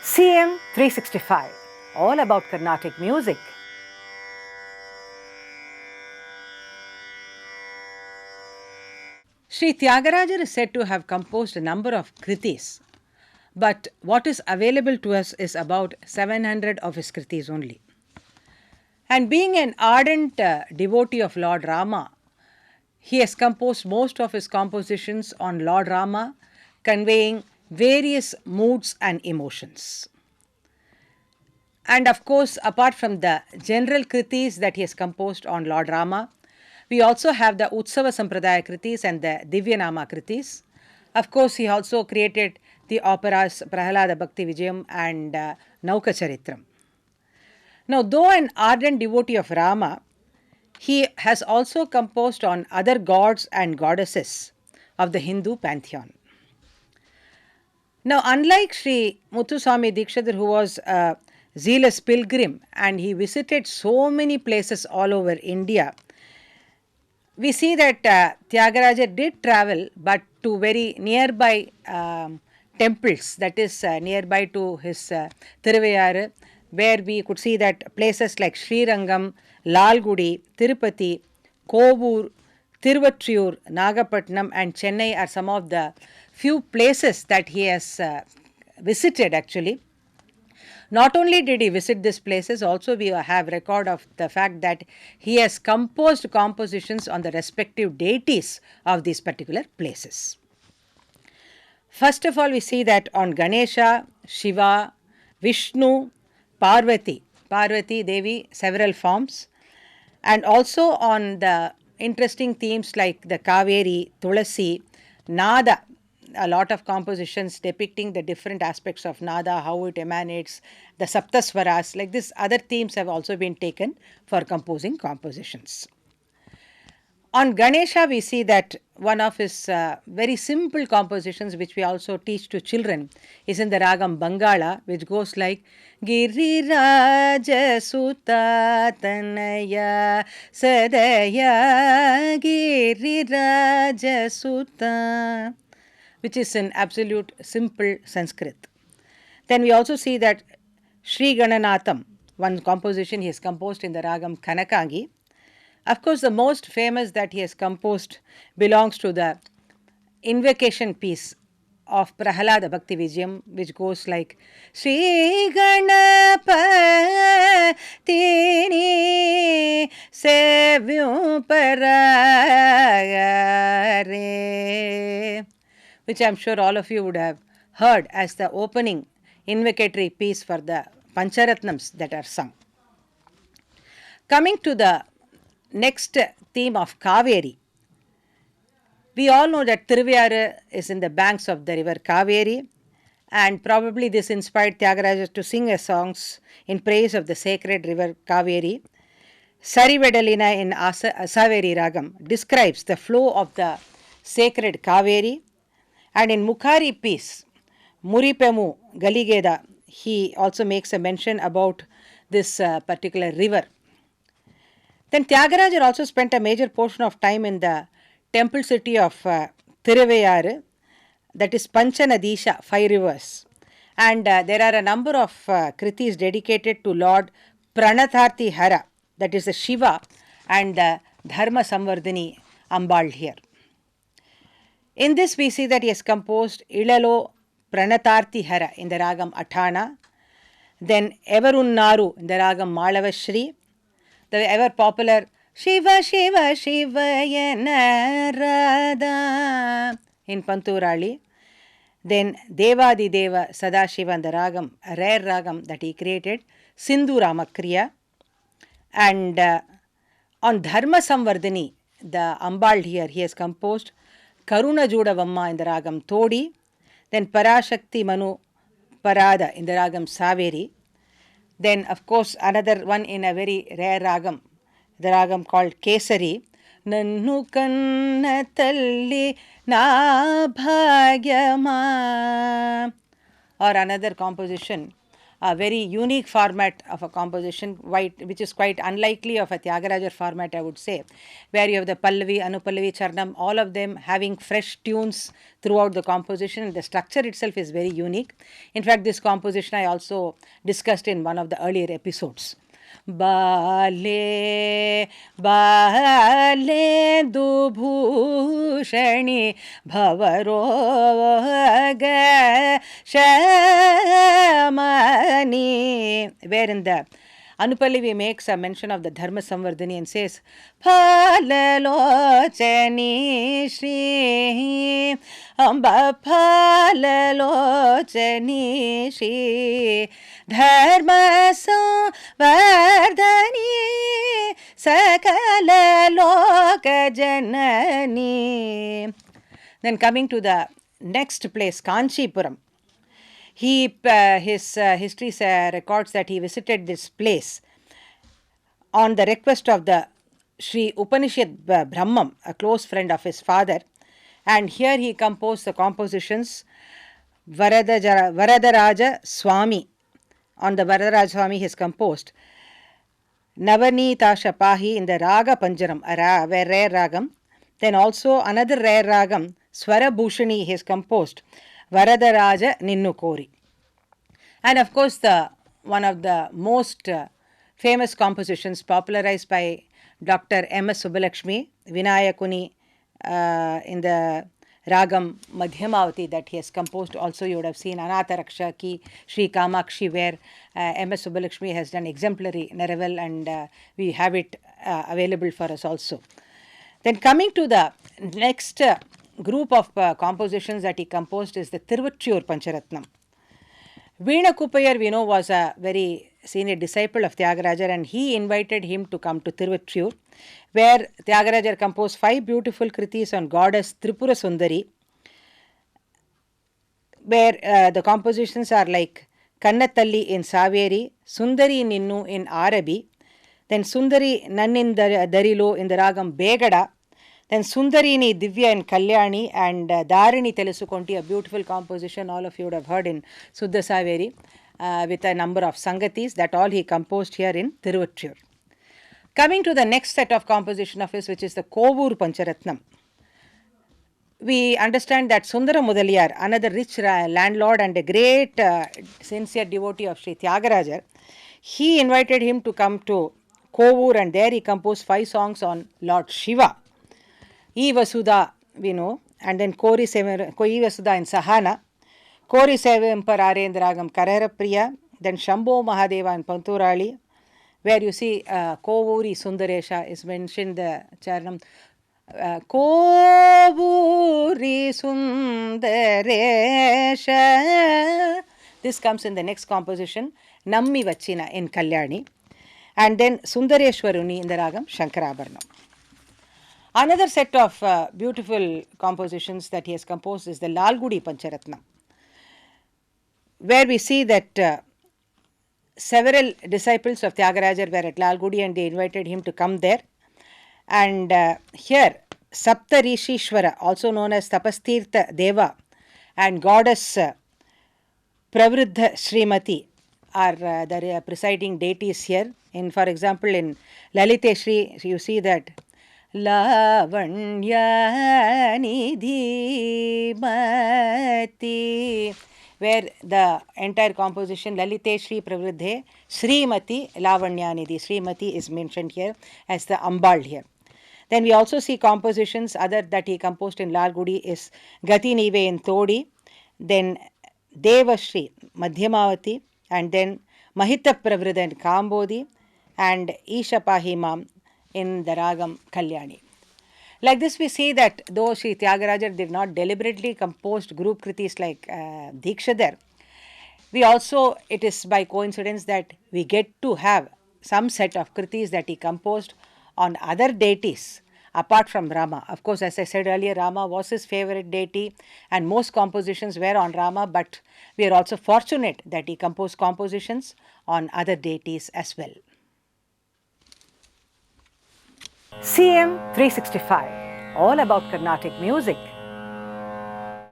CM 365, all about Carnatic music. Sri Thyagaraja is said to have composed a number of kritis, but what is available to us is about 700 of his kritis only. And being an ardent devotee of Lord Rama, he has composed most of his compositions on Lord Rama, conveying various moods and emotions. And of course, apart from the general kritis that he has composed on Lord Rama, we also have the Utsava Sampradaya kritis and the Divyanama kritis. Of course, he also created the operas Prahalada Bhakti Vijayam and Nauka Charitram. Now, though an ardent devotee of Rama, he has also composed on other gods and goddesses of the Hindu pantheon. Now, unlike Sri Muthuswami Dikshidhar, who was a zealous pilgrim and he visited so many places all over India, we see that Thyagaraja did travel, but to very nearby temples, that is nearby to his Tiruvayar, where we could see that places like Srirangam, Lalgudi, Tirupati, Kovur, Tiruvattriyur, Nagapattinam and Chennai are some of the few places that he has visited actually. Not only did he visit these places, also we have record of the fact that he has composed compositions on the respective deities of these particular places. First of all, we see that on Ganesha, Shiva, Vishnu, Parvati Devi, several forms, and also on the interesting themes like the Kaveri, Tulasi, Nada, a lot of compositions depicting the different aspects of Nada, how it emanates, the Saptaswaras, like this other themes have also been taken for composing compositions. On Ganesha, we see that one of his very simple compositions, which we also teach to children, is in the ragam Bangala, which goes like Giriraja Sutta Tanaya Sadaya Giriraja Sutta, which is in absolute simple Sanskrit. Then we also see that Sri Gananatham, one composition he has composed in the ragam Kanakangi. Of course, the most famous that he has composed belongs to the invocation piece of Prahalada Bhakti Vijayam, which goes like Sri Ganapatini Sevyum Paragare, which I am sure all of you would have heard as the opening invocatory piece for the Pancharatnams that are sung. Coming to the next theme of Kaveri, we all know that Tiruvayar is in the banks of the river Kaveri, and probably this inspired Thyagaraja to sing songs in praise of the sacred river Kaveri. Sarivedalina in Asaveri Ragam describes the flow of the sacred Kaveri, and in Mukhari piece, Muripemu Galigeda, he also makes a mention about this particular river. Then Thyagaraja also spent a major portion of time in the temple city of Tiruvayar, that is Panchanadisha, 5 rivers. And there are a number of kritis dedicated to Lord Pranatharthi Hara, that is the Shiva, and the Dharma Samvardhini Ambal here. In this we see that he has composed Ilalo Pranatharthi Hara in the ragam Athana, then Everunnaru in the ragam Malavashri, the ever popular Shiva Shiva Shivaya Narada in Panturali, then Devadi Deva Sadashiva in the ragam, a rare ragam that he created, Sindhu Ramakriya, and on Dharma Samvardhani, the Ambal here, he has composed Karuna Judavamma in the ragam Todi, then Parashakti Manu Parada in the ragam Saveri. Then, of course, another one in a very rare ragam, the ragam called Kesari. Nannu kanna talli na bhagyama. Or another composition, a very unique format of a composition, which is quite unlikely of a Thyagaraja format, I would say, where you have the Pallavi, Anupallavi, Charnam, all of them having fresh tunes throughout the composition. The structure itself is very unique. In fact, this composition I also discussed in one of the earlier episodes. बाले बाले दुभूषणी भवरोग शमनी, where in the Anupallavi makes a mention of the Dharma Samvardhani and says, Phalalochani Shri Amba Phalalochani Shri Dharma Samvardhani Sakala Loka Janani. Then coming to the next place, Kanchipuram. His history records that he visited this place on the request of the Sri Upanishad Brahmam, a close friend of his father, and here he composed the compositions Varadaraja Swami. On the Varadaraja Swami he has composed Navanita Shapahi in the Raga Panjaram, a rare ragam. Then also another rare ragam, Swara Bhushani, he has composed Varadaraja Ninnu Kori. And of course, one of the most famous compositions popularized by Dr. M.S. Subbulakshmi, Vinayakuni, in the Ragam Madhyamavati that he has composed. Also, you would have seen Anatha Rakshaki, Sri Kamakshi, where M.S. Subbulakshmi has done exemplary Neravel, and we have it available for us also. Then coming to the next group of compositions that he composed is the Tiruvachur Pancharatnam. Veena Kuppayar, we know, was a very senior disciple of Thyagaraja, and he invited him to come to Tiruvachur, where Thyagaraja composed 5 beautiful kritis on goddess Tripura Sundari, where the compositions are like Kannathalli in Saveri, Sundari Ninnu in Arabi, then Sundari Nannin Darilo in the Ragam Begada, then Sundarini Divya in Kalyani, and Dharini Telusukonti, a beautiful composition all of you would have heard in Suddha Saveri, with a number of Sangatis, that all he composed here in Tiruvachur. Coming to the next set of composition of his, which is the Kovur Pancharatnam. We understand that Sundara Mudaliyar, another rich landlord and a great sincere devotee of Sri Thyagaraja, he invited him to come to Kovur, and there he composed 5 songs on Lord Shiva. E Vasudha, we know, and then Kori Vasudha in Sahana, Kori Sevempar Arendragam Karara Priya, then Shambho Mahadeva in Panturali, where you see Kovuri Sundaresha is mentioned, the Charnam. Kovuri Sundaresha. This comes in the next composition, Nammi Vachina in Kalyani, and then Sundareshwaruni in the Ragam Shankarabharanam. Another set of beautiful compositions that he has composed is the Lalgudi Pancharatnam, where we see that several disciples of Thyagaraja were at Lalgudi and they invited him to come there. And here, Sapta Rishishwara, also known as Tapastirtha Deva, and goddess Pravruddha Srimati are the presiding deities here. For example, in Laliteshri, you see that Lavanya Nidhi Mati, where the entire composition Lalite Shri Pravruddhe Srimati Lavanya Nidhi. Srimati is mentioned here as the Ambal here. Then we also see compositions other that he composed in Lalgudi is Gati Nive in Todi, then Devashri Madhyamavati, and then Mahita Pravruddha in Kambodi, and Isha Pahimam in the Ragam Kalyani. Like this, we see that though Sri Thyagaraja did not deliberately compose group kritis like Dikshadhar, we also, it is by coincidence that we get to have some set of kritis that he composed on other deities apart from Rama. Of course, as I said earlier, Rama was his favorite deity and most compositions were on Rama, but we are also fortunate that he composed compositions on other deities as well. CM 365, all about Carnatic music.